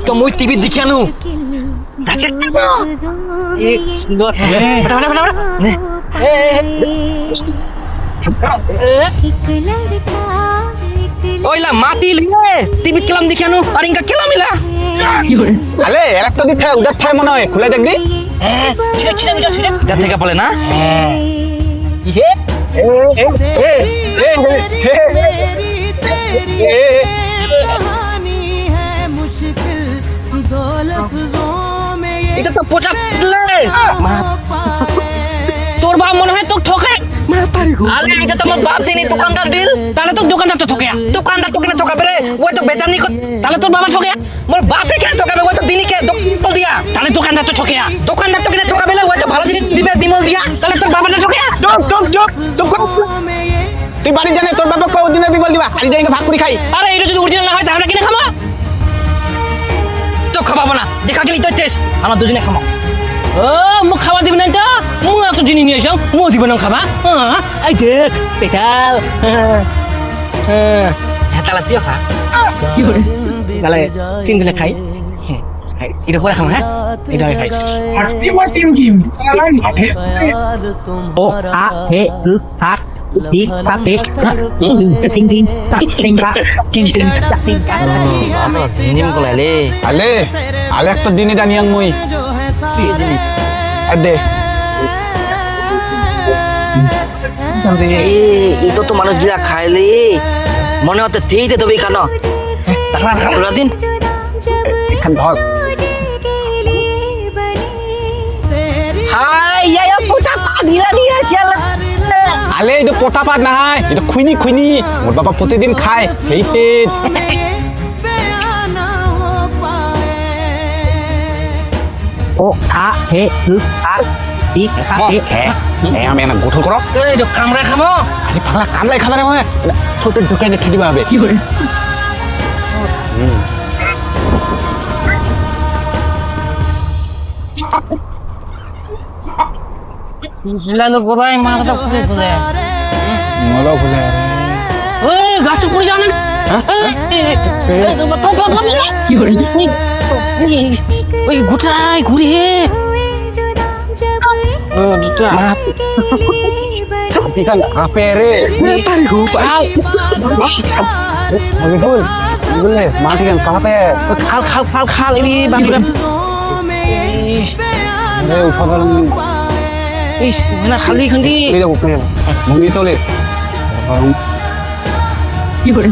Kamu TV dikianu. Dakik. Oila mati liye. TV kelam dikianu. Aringka kelam ila. আলে একটা দিতে উদার থাই মনে হয় খুলে দেখবি Dah tega pala na? এটা তো পোচা লে তোর বাপ মনে হয় তোকে ঠকে আরে এটা তো আমার বাপ দিনি দোকানদার দিল তাহলে তো দোকানদার তো ঠকে দোকানদার তো কিনে ঠকাবে রে ওই তো বেচানি কর তাহলে তোর বাবা ঠকে মোর বাপে কিনে ঠকাবে ওই তো দিনি কে তো দিয়া তাহলে দোকানদার তো ঠকে দোকানদার তো কিনে ঠকাবে ওই তো ভালো জিনিস দিবে বিমল দিয়া তাহলে তোর বাবা না ঠকে চুপ তুই বাড়ি জানে তোর বাবা কও দিনে বিমল দিবা আজ যাইকে ভাগ করে খাই আরে এটা যদি অরিজিনাল না হয় তাহলে কিনে খামো তো খাওয়াবো না দেখা গেলি তো টেস্ট আমরা দুজনে খামো ও মুখ খাওয়া দিবি না তো মুখ একটা জিনিস নিয়ে এসো মুখ দিবে না খাবা এই দেখ পেটাল হ্যাঁ তাহলে তুইও খা কি করে তাহলে তিন দিনে খাই এটা করে খাম হ্যাঁ এটা খাই ও আ হে উ আ ঠিক পাক ঠিক তিন তিন তিন তিন তিন নিম কোলালে আলে আলে একটা দিনে জানিয়াং মই আদে itu tuh মানুষ গিলা খাইলে মনে হতে তেইতে দেবে কেন দিন এখান ধর হাই ইয়া পোচা পা দিলা নিয়ে আসিয়াল আলে এটা পোতা পাত না হয় এটা খুইনি মোর বাবা প্রতিদিন খায় সেই তেল ও আ হে উ আ ঠিক আমি না গঠন করো এটা কামড়া খামো আরে পাগলা কামলাই খাবে না মানে ছোট ঢুকে ঠে দিবা হবে কি করে লালো গোদাই মাথা খুলে খুলে মলো খুলে এই গাছ পুড়ে যাও না কি করে ওই ঘুটাই ঘুরে হে ও দুটা টিকা কাপে রে তাই গো পাল বিপুল বিপুলে মাটি কান কাপে খাল ini বাপরে রে উঠাবার ইস না খালি খালি এই দেখো প্লে মুভি চলে কি করে